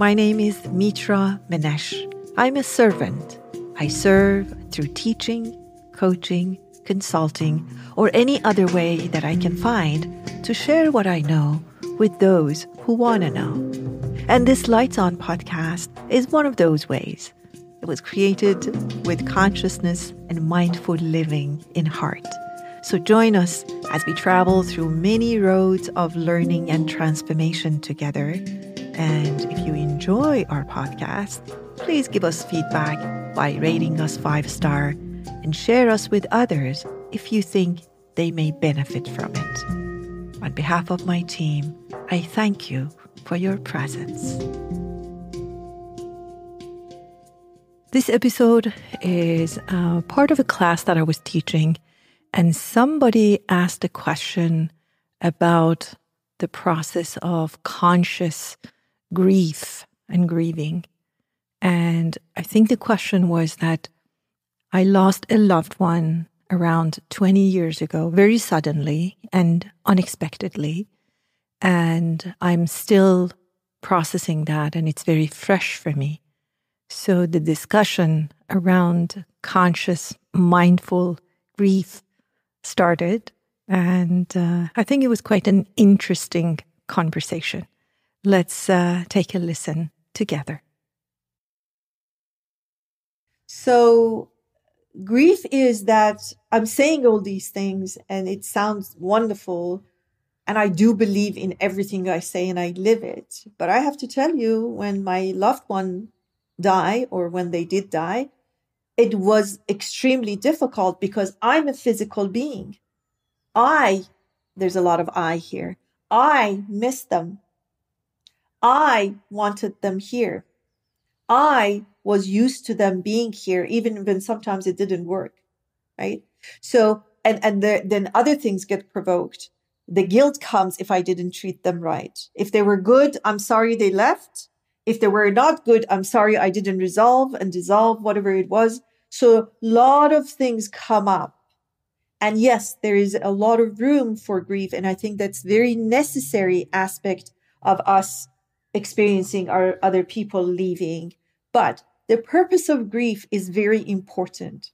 My name is Mitra Manesh. I'm a servant. I serve through teaching, coaching, consulting, or any other way that I can find to share what I know with those who want to know. And this Lights On podcast is one of those ways. It was created with consciousness and mindful living in heart. So join us as we travel through many roads of learning and transformation together. And if you enjoy our podcast, please give us feedback by rating us 5-star and share us with others if you think they may benefit from it. On behalf of my team, I thank you for your presence. This episode is part of a class that I was teaching, and somebody asked a question about the process of conscious grief and grieving. And I think the question was that I lost a loved one around 20 years ago, very suddenly and unexpectedly. And I'm still processing that, and it's very fresh for me. So the discussion around conscious, mindful grief started, and I think it was quite an interesting conversation. Let's take a listen together. So grief is that I'm saying all these things, and it sounds wonderful, and I do believe in everything I say, and I live it. But I have to tell you, when my loved one die, or when they did die, it was extremely difficult because I'm a physical being. There's a lot of I here. I miss them. I wanted them here. I was used to them being here, even when sometimes it didn't work, right? So, then other things get provoked. The guilt comes if I didn't treat them right. If they were good, I'm sorry they left. If they were not good, I'm sorry I didn't dissolve whatever it was. So a lot of things come up. And yes, there is a lot of room for grief. And I think that's very necessary aspect of us experiencing our other people leaving. But the purpose of grief is very important.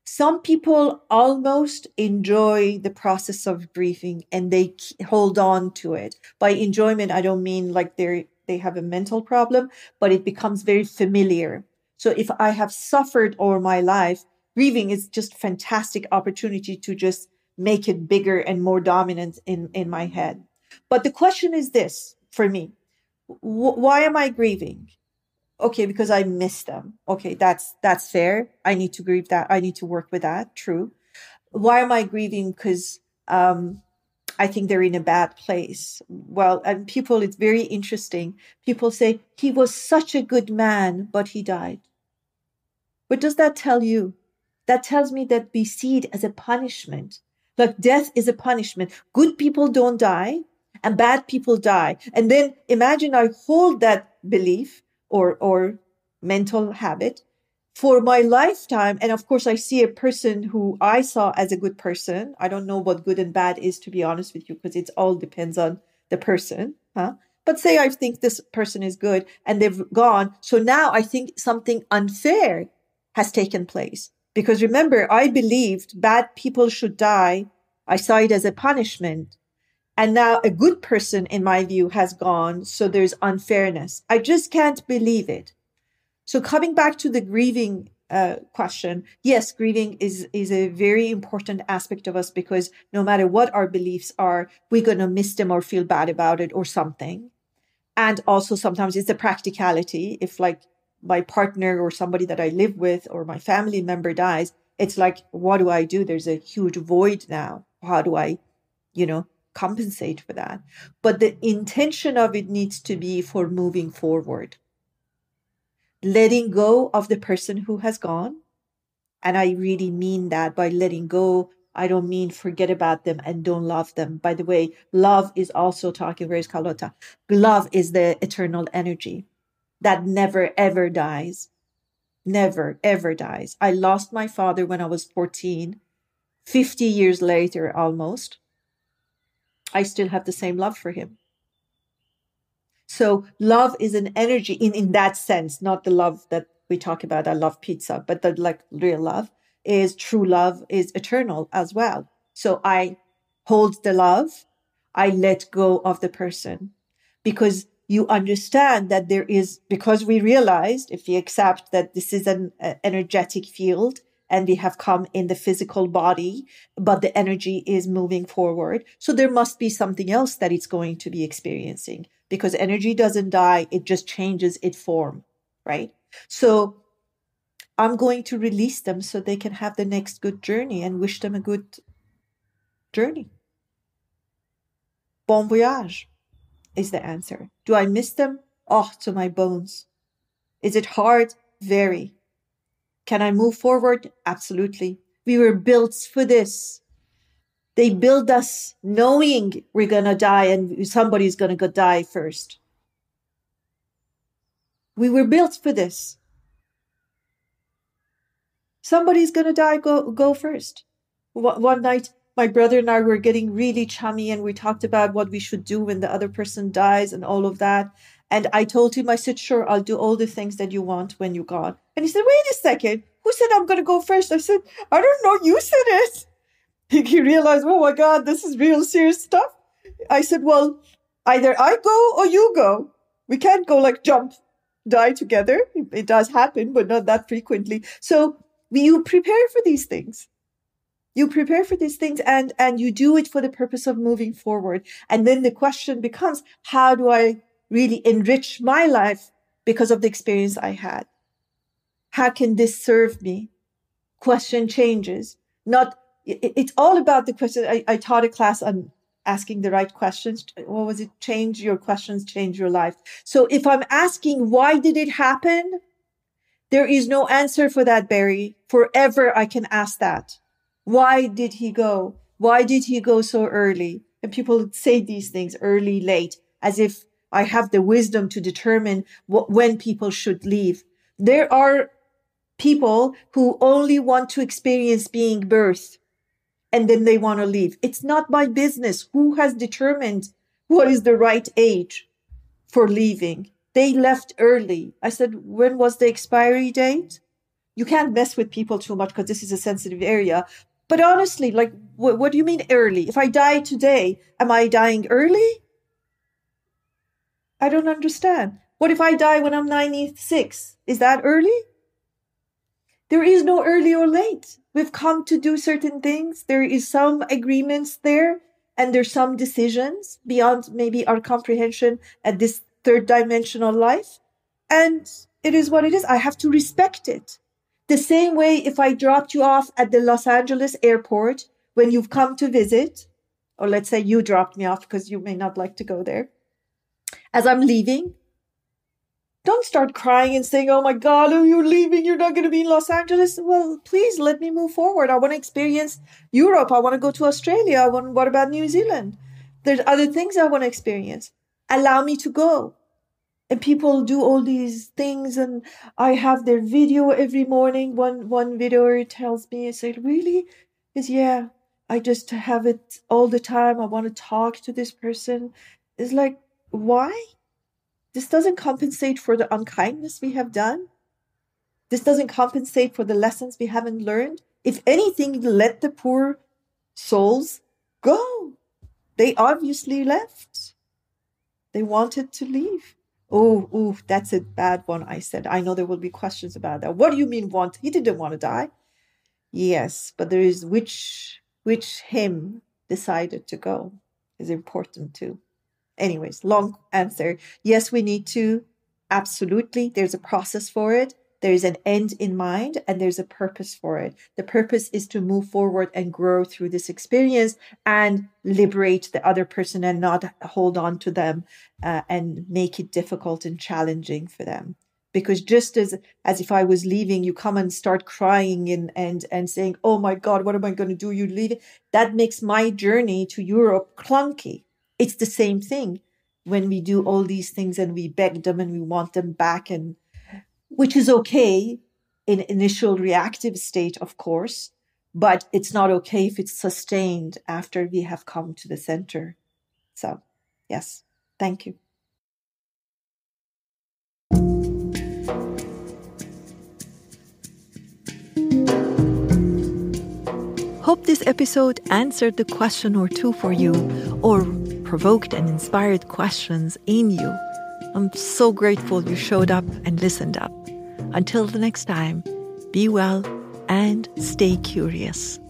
Some people almost enjoy the process of grieving and they hold on to it. By enjoyment, I don't mean like they have a mental problem, but it becomes very familiar. So if I have suffered all my life, grieving is just a fantastic opportunity to just make it bigger and more dominant in my head. But the question is this for me. Why am I grieving? Okay, because I miss them. Okay, that's fair. I need to grieve that. I need to work with that. True. Why am I grieving? Because I think they're in a bad place. Well, and people, it's very interesting. People say, he was such a good man, but he died. What does that tell you? That tells me that we see it as a punishment. Like death is a punishment. Good people don't die and bad people die. And then imagine I hold that belief or mental habit for my lifetime. And of course, I see a person who I saw as a good person. I don't know what good and bad is, to be honest with you, because it all depends on the person. But say I think this person is good and they've gone. So now I think something unfair has taken place. Because remember, I believed bad people should die. I saw it as a punishment. And now a good person, in my view, has gone. So there's unfairness. I just can't believe it. So coming back to the grieving question, yes, grieving is a very important aspect of us because no matter what our beliefs are, we're going to miss them or feel bad about it or something. And also sometimes it's a practicality. If like my partner or somebody that I live with or my family member dies, it's like, what do I do? There's a huge void now. How do I, compensate for that? But the intention of it needs to be for moving forward. Letting go of the person who has gone. And I really mean that by letting go. I don't mean forget about them and don't love them. By the way, love is also talking very Kalota. Love is the eternal energy that never, ever dies. Never, ever dies. I lost my father when I was 14. 50 years later, almost, I still have the same love for him. So love is an energy in that sense, not the love that we talk about. I love pizza, but the like real love is true love is eternal as well. So I hold the love. I let go of the person because you understand that there is, because we realized if we accept that this is an energetic field and we have come in the physical body, but the energy is moving forward. So there must be something else that it's going to be experiencing because energy doesn't die. It just changes its form, right? So I'm going to release them so they can have the next good journey and wish them a good journey. Bon voyage is the answer. Do I miss them? Oh, to my bones. Is it hard? Very. Can I move forward? Absolutely. We were built for this. They build us knowing we're going to die and somebody's going to go die first. We were built for this. Somebody's going to die, go first. One night, my brother and I were getting really chummy and we talked about what we should do when the other person dies and all of that. And I told him, I said, sure, I'll do all the things that you want when you're gone. And he said, wait a second. Who said I'm going to go first? I said, I don't know. You said it. He realized, oh my God, this is real serious stuff. I said, well, either I go or you go. We can't go like jump, die together. It does happen, but not that frequently. So you prepare for these things. You prepare for these things and you do it for the purpose of moving forward. And then the question becomes, how do I really enrich my life because of the experience I had? How can this serve me? Question changes. It's all about the question. I taught a class on asking the right questions. What was it? Change your questions, change your life. So if I'm asking, why did it happen? There is no answer for that, Barry. Forever I can ask that. Why did he go? Why did he go so early? And people say these things early, late, as if I have the wisdom to determine when people should leave. There are people who only want to experience being birthed and then they want to leave. It's not my business. Who has determined what is the right age for leaving? They left early. I said, when was the expiry date? You can't mess with people too much because this is a sensitive area. But honestly, like, what do you mean early? If I die today, am I dying early? I don't understand. What if I die when I'm 96? Is that early? There is no early or late. We've come to do certain things. There is some agreements there, and there's some decisions beyond maybe our comprehension at this third dimensional life. And it is what it is. I have to respect it. The same way if I dropped you off at the Los Angeles airport when you've come to visit, or let's say you dropped me off because you may not like to go there. As I'm leaving, don't start crying and saying, oh my God, oh, you're leaving. You're not going to be in Los Angeles. Well, please let me move forward. I want to experience Europe. I want to go to Australia. What about New Zealand? There's other things I want to experience. Allow me to go. And people do all these things. And I have their video every morning. One videoer tells me, I said, really? Is yeah, I just have it all the time. I want to talk to this person. It's like, why? This doesn't compensate for the unkindness we have done. This doesn't compensate for the lessons we haven't learned. If anything, let the poor souls go. They obviously left. They wanted to leave. Oh, that's a bad one, I said. I know there will be questions about that. What do you mean want? He didn't want to die. Yes, but there is which him decided to go is important too. Anyways, long answer. Yes, we need to. Absolutely. There's a process for it. There's an end in mind and there's a purpose for it. The purpose is to move forward and grow through this experience and liberate the other person and not hold on to them and make it difficult and challenging for them. Because just as if I was leaving, you come and start crying and saying, oh my God, what am I going to do? You leave. That makes my journey to Europe clunky. It's the same thing when we do all these things and we beg them and we want them back, and which is okay in initial reactive state, of course, but it's not okay if it's sustained after we have come to the center. So, yes, thank you. hope this episode answered the question or two for you, or provoked and inspired questions in you. I'm so grateful you showed up and listened up. Until the next time, be well and stay curious.